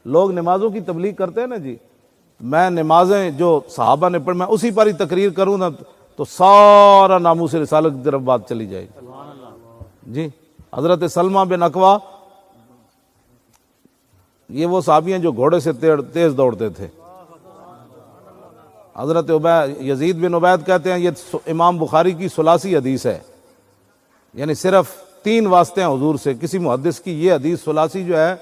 لوگ نمازوں کی تبلیغ کرتے ہیں نا جی، میں نمازیں جو صحابہ نے پڑھ میں اسی پر ہی تقریر کروں نا تو سارا ناموس رسالت کی طرف بات چلی جائے گی جی۔ حضرت سلمہ بن اکوا، یہ وہ صحابی ہیں جو گھوڑے سے تیز دوڑتے تھے۔ حضرت یزید بن عبید کہتے ہیں یہ امام بخاری کی ثلاثی حدیث ہے، یعنی صرف 3 واسطے ہیں حضور سے۔ کسی محدث کی یہ حدیث ثلاثی جو ہے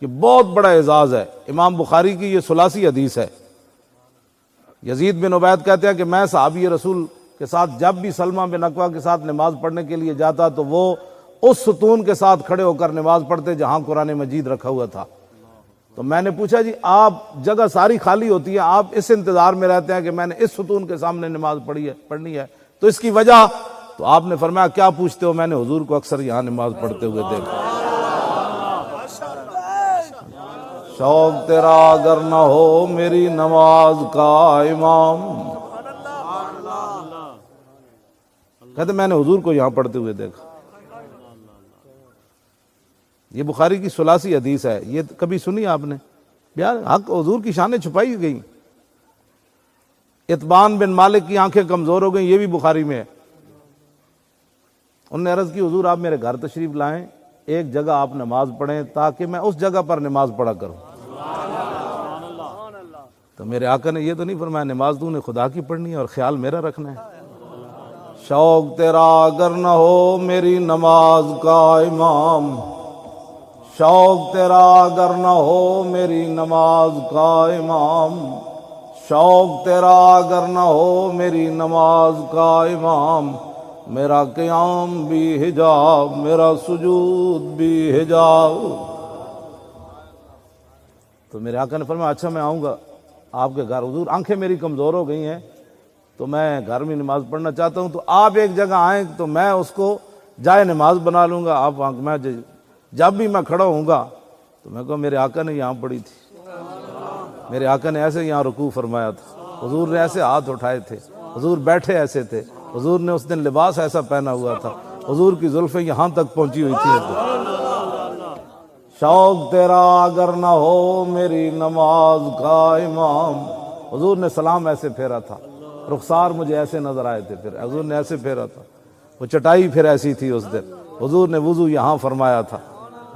یہ بہت بڑا اعزاز ہے، امام بخاری کی یہ ثلاثی حدیث ہے۔ یزید بن عبید کہتے ہیں کہ میں صحابی رسول کے ساتھ جب بھی سلمہ بن اکوا کے ساتھ نماز پڑھنے کے لیے جاتا تو وہ اس ستون کے ساتھ کھڑے ہو کر نماز پڑھتے جہاں قرآن مجید رکھا ہوا تھا۔ تو میں نے پوچھا جی آپ جگہ ساری خالی ہوتی ہے، آپ اس انتظار میں رہتے ہیں کہ میں نے اس ستون کے سامنے نماز پڑھنی ہے، تو اس کی وجہ؟ تو آپ نے فرمایا کیا پوچھتے ہو، میں نے حضور کو اکثر یہاں نماز پڑھتے ہوئے دیکھا۔ شوق تیرا اگر نہ ہو میری نماز کا امام، کہتے میں نے حضور کو یہاں پڑھتے ہوئے دیکھا۔ یہ بخاری کی ثلاثی حدیث ہے، یہ کبھی سنی آپ نے؟ یار حق حضور کی شانیں چھپائی گئی۔ اتبان بن مالک کی آنکھیں کمزور ہو گئیں، یہ بھی بخاری میں ہے۔ انہوں نے عرض کی حضور آپ میرے گھر تشریف لائیں، ایک جگہ آپ نماز پڑھیں تاکہ میں اس جگہ پر نماز پڑھا کروں۔ تو میرے آقا نے یہ تو نہیں فرمایا نماز تو نے خدا کی پڑھنی ہے اور خیال میرا رکھنا ہے۔ شوق تیرا اگر نہ ہو میری نماز کا امام، شوق تیرا اگر نہ ہو میری نماز کا امام، شوق تیرا اگر نہ ہو میری نماز کا امام، میرا قیام بھی حجاب میرا سجود بھی حجاب۔ تو میرے آقا نے فرمایا اچھا میں آؤں گا آپ کے گھر، حضور آنکھیں میری کمزور ہو گئی ہیں تو میں گھر میں نماز پڑھنا چاہتا ہوں، تو آپ ایک جگہ آئیں تو میں اس کو جائے نماز بنا لوں گا۔ آپ میں جب بھی میں کھڑا ہوں گا تو میں کہوں میرے آقا نے یہاں پڑھی تھی، میرے آقا نے ایسے یہاں رکوع فرمایا تھا، حضور نے ایسے ہاتھ اٹھائے تھے، حضور بیٹھے ایسے تھے، حضور نے اس دن لباس ایسا پہنا ہوا تھا، حضور کی زلفیں یہاں تک پہنچی ہوئی تھی۔ شوق تیرا اگر نہ ہو میری نماز کا امام، حضور نے سلام ایسے پھیرا تھا، رخسار مجھے ایسے نظر آئے تھے، پھر حضور نے ایسے پھیرا تھا، وہ چٹائی پھر ایسی تھی اس دن، حضور نے وضو یہاں فرمایا تھا۔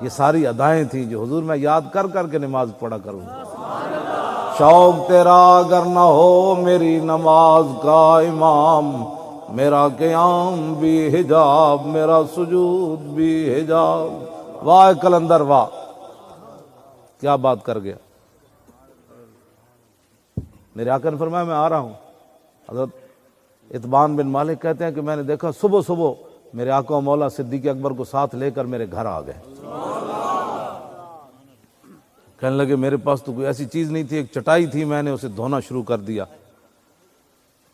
یہ ساری ادائیں تھیں جو حضور میں یاد کر کر کے نماز پڑھا کروں۔ شوق تیرا اگر نہ ہو میری نماز کا امام، میرا قیام بھی حجاب میرا سجود بھی حجاب۔ واہ کلندر واہ، کیا بات کر گیا۔ میرے آقا نے فرمایا میں آ رہا ہوں۔ حضرت اتبان بن مالک کہتے ہیں کہ میں نے دیکھا صبح صبح میرے آقا و مولا صدیق اکبر کو ساتھ لے کر میرے گھر آ گئے۔ کہنے لگے میرے پاس تو کوئی ایسی چیز نہیں تھی، ایک چٹائی تھی، میں نے اسے دھونا شروع کر دیا۔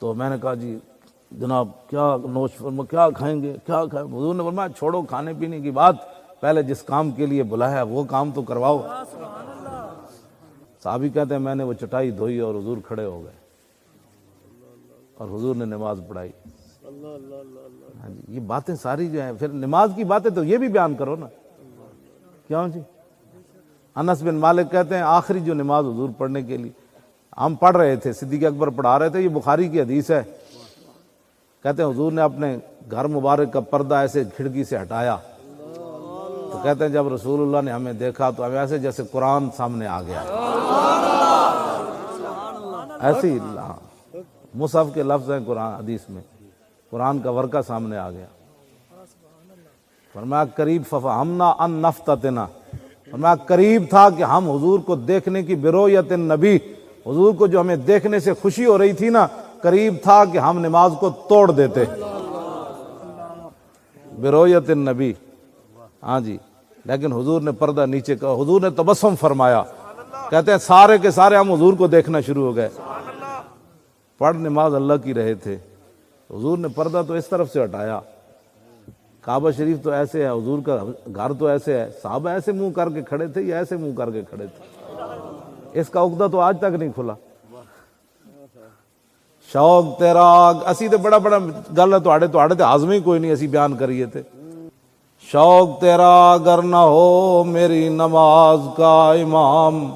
تو میں نے کہا جی جناب کیا نوش فرما، کیا کھائیں گے، کیا کھائیں؟ حضور نے فرمایا چھوڑو کھانے پینے کی بات، پہلے جس کام کے لیے بلایا ہے وہ کام تو کرواؤ۔ صحابی کہتے ہیں میں نے وہ چٹائی دھوئی اور حضور کھڑے ہو گئے اور حضور نے نماز پڑھائی۔ ہاں جی، یہ باتیں ساری جو ہیں، پھر نماز کی باتیں تو یہ بھی بیان کرو نا، کیوں جی؟ انس بن مالک کہتے ہیں آخری جو نماز حضور پڑھنے کے لیے ہم پڑھ رہے تھے، صدیق اکبر پڑھا رہے تھے، یہ بخاری کی حدیث ہے، کہتے ہیں حضور نے اپنے گھر مبارک کا پردہ ایسے کھڑکی سے ہٹایا، تو کہتے ہیں جب رسول اللہ نے ہمیں دیکھا تو ہمیں ایسے جیسے قرآن سامنے آ گیا، ایسی مصحف کے لفظ ہیں قرآن حدیث میں، قرآن کا ورقہ سامنے آ گیا۔ فرمایا قریب ففہمنا ان نفتتنا، فرمایا قریب تھا کہ ہم حضور کو دیکھنے کی برؤیت النبی، حضور کو جو ہمیں دیکھنے سے خوشی ہو رہی تھی نا، قریب تھا کہ ہم نماز کو توڑ دیتے، برؤیت النبی۔ ہاں جی، لیکن حضور نے پردہ نیچے کا، حضور نے تبسم فرمایا، کہتے ہیں سارے کے سارے ہم حضور کو دیکھنا شروع ہو گئے، پڑھ نماز اللہ کی رہے تھے، حضور نے پردہ تو اس طرف سے ہٹایا، کعبہ شریف تو ایسے ہے، حضور کا گھر تو ایسے ہے، صحابہ ایسے منہ کر کے کھڑے تھے یا ایسے منہ کر کے کھڑے تھے، اس کا عقدہ تو آج تک نہیں کھلا۔ شوق تیرا اسی تے بڑا بڑا گل ہے، تواڈے تے ہاضمے ہی کوئی نہیں، اسی بیان کریے تے۔ شوق تیرا اگر نہ ہو میری نماز کا امام،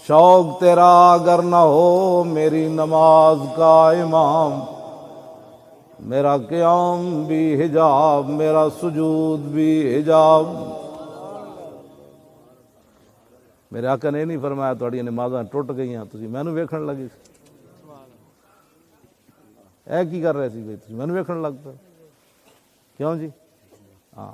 شوق تیرا اگر نہ ہو میری نماز کا امام، میرا قیام بھی حجاب، میرا سجود بھی حجاب۔ میرے آقا نے نہیں فرمایا تھوڑی نمازاں ٹوٹ گئی ہیں تسی مینوں ویکھن لگے اے کی کر رہے سی بھائی تسی مینوں ویکھن لگ پے، کیوں جی؟ ہاں